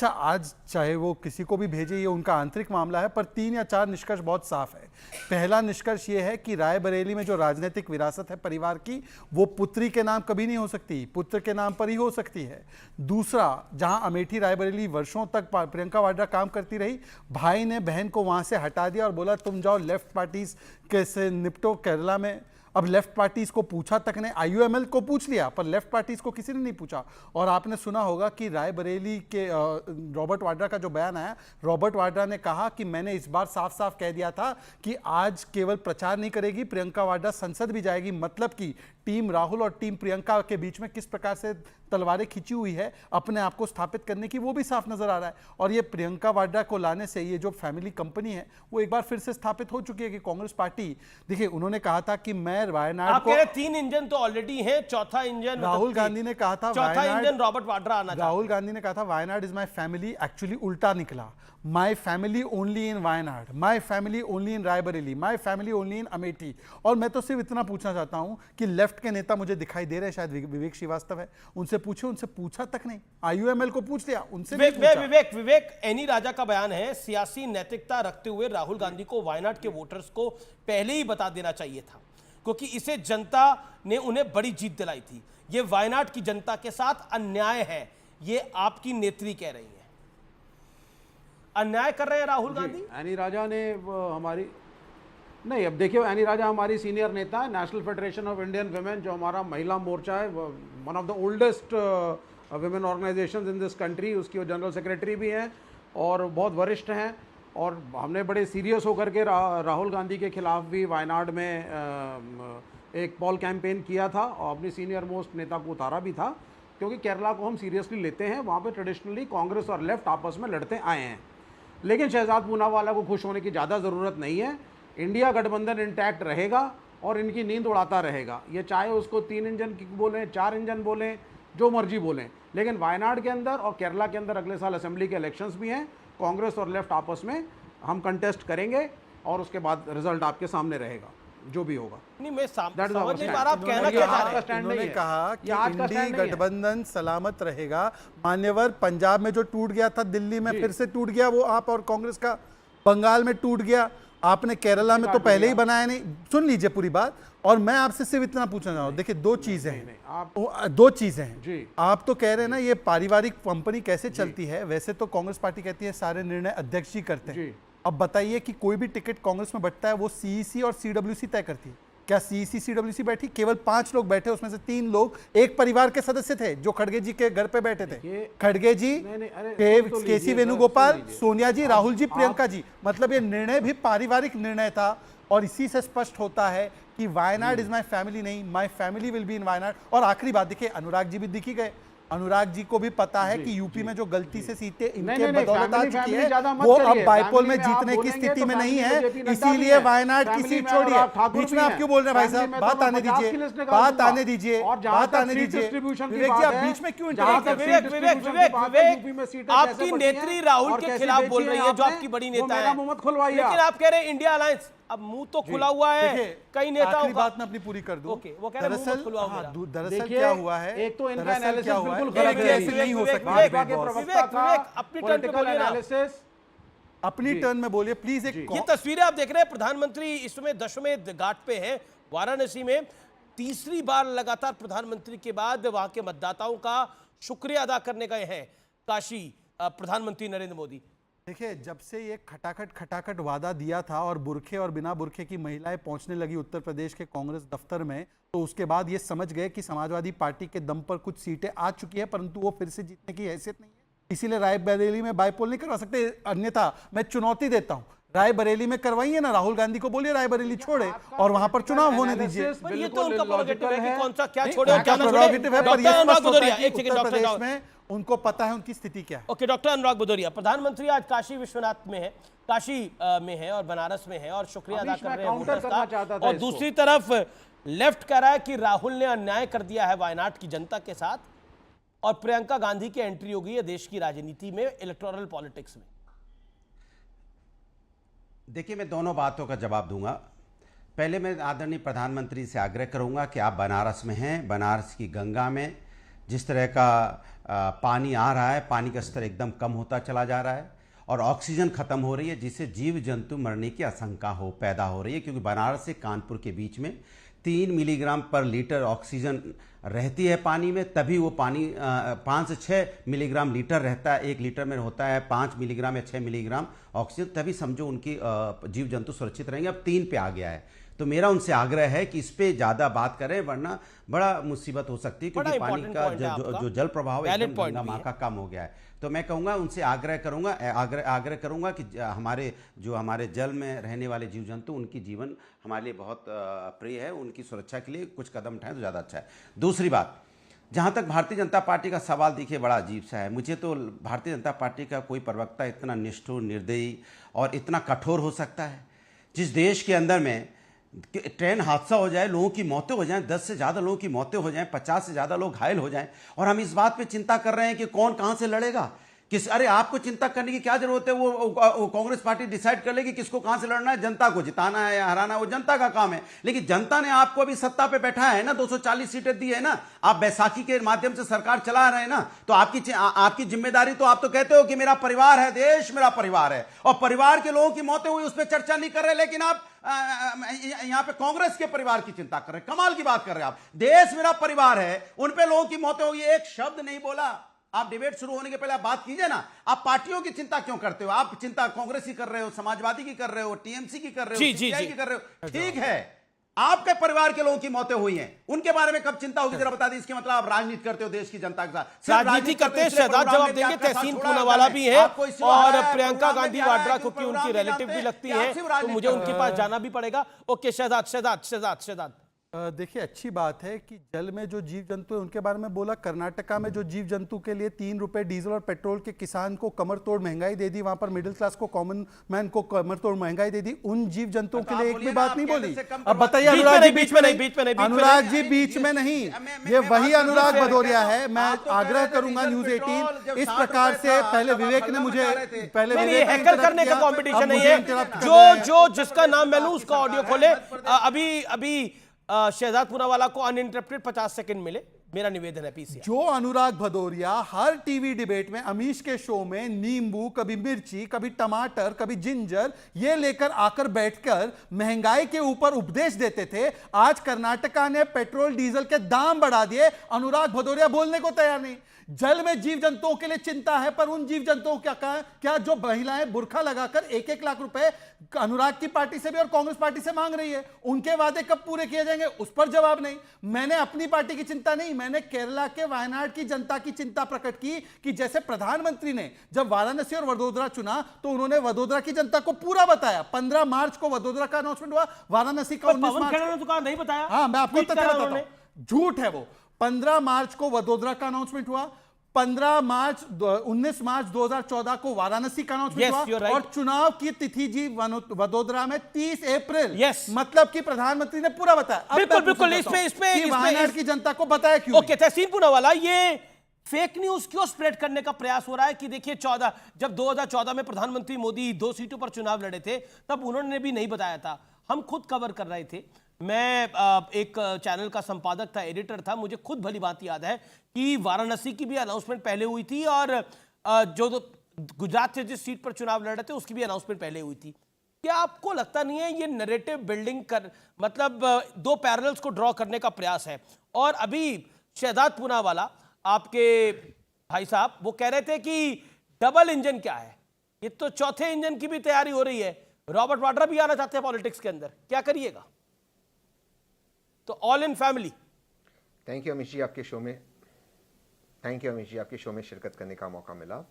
अच्छा, आज चाहे वो किसी को भी भेजे, ये उनका आंतरिक मामला है, पर 3 या 4 निष्कर्ष बहुत साफ है। पहला निष्कर्ष ये है कि रायबरेली में जो राजनीतिक विरासत है परिवार की, वो पुत्री के नाम कभी नहीं हो सकती, पुत्र के नाम पर ही हो सकती है। दूसरा, जहां अमेठी रायबरेली वर्षों तक प्रियंका वाड्रा काम करती रही, भाई ने बहन को वहां से हटा दिया और बोला तुम जाओ लेफ्ट पार्टीज कैसे निपटो केरला में। अब लेफ्ट पार्टीज को पूछा तक ने, आईयूएमएल को पूछ लिया पर लेफ्ट पार्टीज को किसी ने नहीं पूछा। और आपने सुना होगा कि रायबरेली के रॉबर्ट वाड्रा का जो बयान आया, रॉबर्ट वाड्रा ने कहा कि मैंने इस बार साफ साफ कह दिया था कि आज केवल प्रचार नहीं करेगी प्रियंका वाड्रा, संसद भी जाएगी। मतलब कि टीम राहुल और टीम प्रियंका के बीच में किस प्रकार से तलवारें खिंची हुई है अपने आप को स्थापित करने की, वो भी साफ नजर आ रहा है। और ये प्रियंका वाड्रा को लाने से ये जो फैमिली कंपनी है वो एक बार फिर से स्थापित हो चुकी है कि कांग्रेस पार्टी, देखिए उन्होंने कहा था कि मैं वायनाड आप कह रहे 3 इंजन तो ऑलरेडी है, चौथा इंजन राहुल गांधी ने कहा था, चौथा इंजन रॉबर्ट वाड्रा आना। राहुल गांधी ने कहा था Wayanad is my family, actually उल्टा निकला। My family only in Wayanad, my family only in Raebareli, my family only in Amethi. और मैं तो सिर्फ इतना पूछना चाहता हूं कि लेफ्ट के नेता मुझे दिखाई दे रहे हैं, शायद विवेक श्रीवास्तव है, उनसे पूछे, उनसे पूछा तक नहीं। आईयूएमएल को पूछ लिया, उनसे नहीं पूछा। विवेक एनी राजा का बयान है, सियासी नैतिकता रखते हुए राहुल गांधी को वायनाड के वोटर्स को पहले ही बता देना चाहिए था, क्योंकि इसे जनता ने उन्हें बड़ी जीत दिलाई थी। ये वायनाड की जनता के साथ अन्याय है, ये आपकी नेत्री कह रही है। अन्याय कर रहे हैं राहुल गांधी। एनी राजा ने हमारी नहीं, अब देखिए एनी राजा हमारी सीनियर नेता है, national federation of Indian women जो हमारा महिला मोर्चा है, one of the oldest women organisations in this country, उसकी वो जनरल सेक्रेटरी भी हैं और बहुत वरिष्ठ हैं। और हमने बड़े सीरियस होकर के राहुल गांधी के खिलाफ भी वायनाड में एक पॉल कैंपेन किया था और अपनी सीनियर मोस्ट नेता को उतारा भी था, क्योंकि केरला को हम सीरियसली लेते हैं। वहाँ पे ट्रेडिशनली कांग्रेस और लेफ्ट आपस में लड़ते आए हैं, लेकिन शहजाद पूनावाला को खुश होने की ज़्यादा ज़रूरत नहीं है। इंडिया गठबंधन इंटैक्ट रहेगा और इनकी नींद उड़ाता रहेगा, ये चाहे उसको 3 इंजन की बोलें, 4 इंजन बोलें, जो मर्जी बोलें। लेकिन वायनाड के अंदर और केरला के अंदर अगले साल असेंबली के इलेक्शंस भी हैं, कांग्रेस और लेफ्ट आपस में हम कंटेस्ट करेंगे और उसके बाद रिजल्ट आपके सामने रहेगा, जो भी होगा। नहीं, मैं समझ नहीं पा रहा आप कहना क्या चाह रहे हैं। उन्होंने कहा कि इंडी गठबंधन सलामत रहेगा। मान्यवर, पंजाब में जो टूट गया था, दिल्ली में फिर से टूट गया वो आप और कांग्रेस का, बंगाल में टूट गया, आपने केरला में तो पहले ही बनाया नहीं। सुन लीजिए पूरी बात, और मैं आपसे सिर्फ इतना पूछना चाहूँ, देखिए दो चीजें हैं, दो चीजें हैं। आप तो कह रहे हैं ना ये पारिवारिक कंपनी कैसे चलती है, वैसे तो कांग्रेस पार्टी कहती है सारे निर्णय अध्यक्ष जी करते हैं। अब बताइए कि कोई भी टिकट कांग्रेस में बंटता है वो सीईसी और सीडब्ल्यूसी तय करती है क्या? सीईसी सीडब्ल्यूसी बैठी, केवल 5 लोग बैठे, उसमें से 3 लोग एक परिवार के सदस्य थे जो खड़गे जी के घर पे बैठे थे। खड़गे जी, केसी वेणुगोपाल, सोनिया जी, राहुल जी, प्रियंका जी। मतलब ये निर्णय भी पारिवारिक निर्णय था और इसी से स्पष्ट होता है कि वायनाड इज माय फैमिली नहीं, my family will be in Wayanad. और आखिरी बात देखिए, अनुराग जी भी दिखी गए। अनुराग जी को भी पता है कि यूपी में जो गलती से सीटें इनके बदौलत आ चुकी है वो अब बाइपोल में जीतने की स्थिति में नहीं है, इसीलिए वायनाड की सीट छोड़िए। बीच में आप क्यों बोल रहे हैं भाई साहब? बात आने दीजिए, बात आने दीजिए, बात आने दीजिए। विवेक जी, आप बीच में क्यों विवेक, आपकी नेत्री राहुल के खिलाफ बोल रही है जो आपकी बड़ी नेता है, लेकिन आप कह रहे हैं इंडिया अलायंस। अब मुंह तो खुला हुआ है, कई नेताओं का। बात मैं अपनी पूरी कर दूं। वो कह रहे हैं खुला हुआ है। दरअसल क्या हुआ है, एक तो इनका एनालिसिस बिल्कुल गलत नहीं हो सकता। अपनी टर्न पे बोलिए ना, अपनी टर्न में बोलिए प्लीज। ये तस्वीरें आप देख रहे हैं, प्रधानमंत्री इस समय दशमें घाट पे हैं वाराणसी में। तीसरी बार लगातार प्रधानमंत्री के बाद वहां के मतदाताओं का शुक्रिया अदा करने गए हैं काशी प्रधानमंत्री नरेंद्र मोदी। देखिए, जब से ये खटाखट वादा दिया था और बुरखे और बिना बुरखे की महिलाएं पहुंचने लगी उत्तर प्रदेश के कांग्रेस दफ्तर में, तो उसके बाद ये समझ गए कि समाजवादी पार्टी के दम पर कुछ सीटें आ चुकी है, परंतु वो फिर से जीतने की हैसियत नहीं है। इसीलिए रायबरेली में बाइपोल नहीं करवा सकते। अन्यथा मैं चुनौती देता हूं, रायबरेली में करवाइए ना, राहुल गांधी को बोलिए रायबरेली छोड़े और वहां पर चुनाव होने दीजिए। ये तो उनका प्रेरोगेटिव है कि कौन सा क्या छोड़े और क्या ना छोड़े। उत्तर प्रदेश में उनको पता है उनकी स्थिति क्या है। ओके, डॉक्टर अनुराग भदौरिया, प्रधानमंत्री आज काशी विश्वनाथ में है, काशी में है और बनारस में है और शुक्रिया अदा कर रहे हैं वोटर्स का। और दूसरी तरफ लेफ्ट कह रहा है कि राहुल ने अन्याय कर दिया है वायनाड की जनता के साथ और प्रियंका गांधी की एंट्री हो गई है देश की राजनीति में, इलेक्टोरल पॉलिटिक्स में। देखिए, मैं दोनों बातों का जवाब दूंगा। पहले मैं आदरणीय प्रधानमंत्री से आग्रह करूंगा कि आप बनारस में हैं, बनारस की गंगा में जिस तरह का पानी आ रहा है, पानी का स्तर एकदम कम होता चला जा रहा है और ऑक्सीजन खत्म हो रही है, जिससे जीव जंतु मरने की आशंका पैदा हो रही है। क्योंकि बनारस से कानपुर के बीच में 3 मिलीग्राम पर लीटर ऑक्सीजन रहती है पानी में, तभी वो पानी 5 से 6 मिलीग्राम लीटर रहता है। 1 लीटर में होता है 5 मिलीग्राम या 6 मिलीग्राम ऑक्सीजन, तभी समझो उनकी जीव जंतु सुरक्षित रहेंगे। अब 3 पे आ गया है। तो मेरा उनसे आग्रह है कि इस पे ज़्यादा बात करें, वरना बड़ा मुसीबत हो सकती है, क्योंकि पानी का जो जल प्रभाव एकदम गंगा माँ का कम हो गया है। तो मैं कहूँगा, उनसे आग्रह करूँगा कि हमारे जल में रहने वाले जीव जंतु, उनकी जीवन हमारे लिए बहुत प्रिय है, उनकी सुरक्षा के लिए कुछ कदम उठाएं तो ज़्यादा अच्छा है। दूसरी बात, जहाँ तक भारतीय जनता पार्टी का सवाल, देखिए बड़ा अजीब सा है। मुझे तो भारतीय जनता पार्टी का कोई प्रवक्ता इतना निष्ठुर, निर्दयी और इतना कठोर हो सकता है? जिस देश के अंदर में ट्रेन हादसा हो जाए, लोगों की मौतें हो जाएं, 10 से ज़्यादा लोगों की मौतें हो जाएं, 50 से ज़्यादा लोग घायल हो जाएं, और हम इस बात पे चिंता कर रहे हैं कि कौन कहाँ से लड़ेगा, अरे आपको चिंता करने की क्या जरूरत है? वो कांग्रेस पार्टी डिसाइड कर लेगी किसको कहां से लड़ना है, जनता को जिताना है या हराना है, वो जनता का काम है। लेकिन जनता ने आपको अभी सत्ता पे बैठाया है ना, 240 सीटें दी है ना, आप बैसाखी के माध्यम से सरकार चला रहे हैं ना, तो आपकी जिम्मेदारी, तो आप तो कहते हो कि मेरा परिवार है, देश मेरा परिवार है, और परिवार के लोगों की मौतें हुई उस पर चर्चा नहीं कर रहे, लेकिन आप यहां पे कांग्रेस के परिवार की चिंता कर रहे हैं। कमाल की बात कर रहे हैं आप। देश मेरा परिवार है, उन पे लोगों की मौतें हुई, एक शब्द नहीं बोला। आप डिबेट शुरू होने के पहले आप बात कीजिए ना। आप पार्टियों की चिंता क्यों करते हो? आप चिंता कांग्रेस की कर रहे हो, समाजवादी की कर रहे हो, टीएमसी की कर रहे हो, सीपीआई की कर रहे हो। ठीक है, आपके परिवार के लोगों की मौतें हुई हैं, उनके बारे में कब चिंता होगी, जरा बता दें। इसके मतलब आप राजनीति करते हो देश की जनता के साथ। राजनीति करते हैं, शहजाद जवाब देंगे। तहसीन पूनावाला भी है और प्रियंका गांधी वाड्रा, क्योंकि उनकी रिलेटिव भी लगती है, तो मुझे उनके पास जाना भी पड़ेगा। ओके, शहजाद। देखिए, अच्छी बात है कि जल में जो जीव जंतु है उनके बारे में बोला। कर्नाटका में जो जीव जंतु के लिए 3 रुपए डीजल और पेट्रोल के किसान को कमर तोड़ महंगाई दे दी, वहां पर मिडिल क्लास को, कॉमन मैन को कमर तोड़ महंगाई दे दी, उन जीव जंतुओं के लिए एक भी बात नहीं बोली। अब बताइए, अनुराग जी बीच में नहीं, अनुराग जी बीच में नहीं, ये वही अनुराग भदौरिया है। मैं आग्रह करूंगा न्यूज 18 इस प्रकार से, पहले विवेक ने मुझे हैकर करने का कॉम्पिटिशन नहीं है। जो जिसका नाम मैं लूं उसका ऑडियो खोले। अभी शहजाद पूनावाला को अनइंटरप्टेड 50 सेकंड मिले, मेरा निवेदन है पीसीआर। जो अनुराग भदौरिया हर टीवी डिबेट में, अमीश के शो में, नींबू, कभी मिर्ची, कभी टमाटर, कभी जिंजर, ये लेकर आकर बैठकर महंगाई के ऊपर उपदेश देते थे, आज कर्नाटका ने पेट्रोल डीजल के दाम बढ़ा दिए, अनुराग भदौरिया बोलने को तैयार नहीं। जल में जीव जंतुओं के लिए चिंता है, पर उन जीव जंतुओं क्या जो महिलाएं बुर्खा लगाकर 1-1 लाख रुपए अनुराग की पार्टी से भी और कांग्रेस पार्टी से मांग रही है, उनके वादे कब पूरे किए जाएंगे, उस पर जवाब नहीं। मैंने अपनी पार्टी की चिंता नहीं, मैंने केरला के वायनाड की जनता की चिंता प्रकट की कि जैसे प्रधानमंत्री ने जब वाराणसी और वडोदरा चुना तो उन्होंने वडोदरा की जनता को पूरा बताया। 15 मार्च को वडोदरा का अनाउंसमेंट हुआ, वाराणसी का 19 मार्च को नहीं बताया। हाँ, मैं आपको तथ्य बताता हूं, झूठ है वो। 15 मार्च को वडोदरा का अनाउंसमेंट हुआ, 19 मार्च 2014 को वाराणसी का अनाउंसमेंट हुआ, और चुनाव की तिथि जी वडोदरा में 30 अप्रैल। मतलब कि प्रधानमंत्री ने पूरा बताया। बिल्कुल इस पे वायनाड की जनता को बताया क्यों? ओके, तहसीन पूनावाला, ये फेक न्यूज क्यों स्प्रेड करने का प्रयास हो रहा है कि देखिए जब 2014 में प्रधानमंत्री मोदी 2 सीटों पर चुनाव लड़े थे, तब उन्होंने भी नहीं बताया था, हम खुद कवर कर रहे थे। मैं एक चैनल का संपादक था, एडिटर था, मुझे खुद भली बात याद है कि वाराणसी की भी अनाउंसमेंट पहले हुई थी, और जो गुजरात से जिस सीट पर चुनाव लड़ रहे थे उसकी भी अनाउंसमेंट पहले हुई थी। क्या आपको लगता नहीं है ये नैरेटिव बिल्डिंग मतलब 2 पैरेलल्स को ड्रॉ करने का प्रयास है? और अभी शहजाद पूनावाला, आपके भाई साहब, वो कह रहे थे कि डबल इंजन क्या है, ये तो चौथे इंजन की भी तैयारी हो रही है। रॉबर्ट वाड्रा भी आना चाहते हैं पॉलिटिक्स के अंदर, क्या करिएगा? तो all in family. Thank you Amish ji, आपके शो में शिरकत करने का मौका मिला।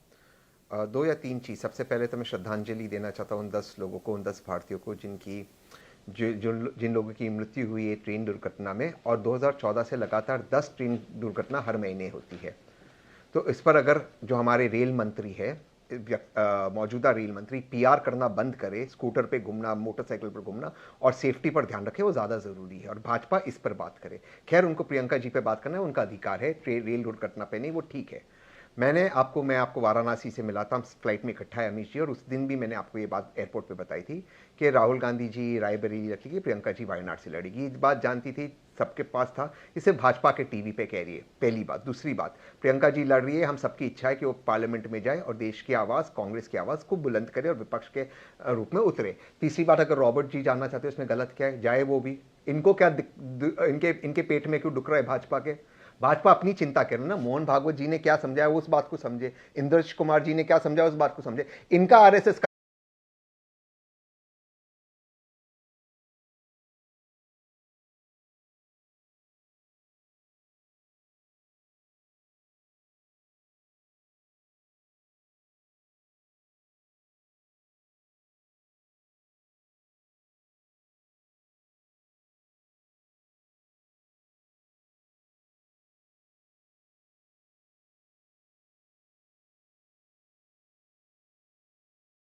2 या 3 चीज़। सबसे पहले तो मैं श्रद्धांजलि देना चाहता हूँ उन 10 लोगों को, उन 10 भारतीयों को जिन लोगों की मृत्यु हुई है ट्रेन दुर्घटना में, और 2014 से लगातार 10 ट्रेन दुर्घटना हर महीने होती है। तो इस पर अगर जो हमारे रेल मंत्री है, मौजूदा रेल मंत्री, पीआर करना बंद करे, स्कूटर पे घूमना, मोटरसाइकिल पर घूमना, और सेफ्टी पर ध्यान रखे, वो ज़्यादा ज़रूरी है। और भाजपा इस पर बात करे। खैर, उनको प्रियंका जी पे बात करना है, उनका अधिकार है, रेल दुर्घटना पे नहीं, वो ठीक है। मैं आपको वाराणसी से मिला था, हम फ्लाइट में इकट्ठा है अमीश जी, और उस दिन भी मैंने आपको ये बात एयरपोर्ट पे बताई थी कि राहुल गांधी जी रायबरेली रखेगी, प्रियंका जी वायनाड से लड़ेगी। ये बात जानती थी, सबके पास था। इसे भाजपा के टीवी पे कह रही है, पहली बात। दूसरी बात, प्रियंका जी लड़ रही है, हम सबकी इच्छा है कि वो पार्लियामेंट में जाए और देश की आवाज़, कांग्रेस की आवाज़ को बुलंद करे और विपक्ष के रूप में उतरे। तीसरी बात, अगर रॉबर्ट जी जानना चाहते हैं उसमें गलत क्या है, जाए वो भी। इनको क्या इनके पेट में क्यों दुख रहा है भाजपा के? भाजपा अपनी चिंता करे ना। मोहन भागवत जी ने क्या समझाया उस बात को समझे, इंद्रजीत कुमार जी ने क्या समझाया उस बात को समझे। इनका आरएसएस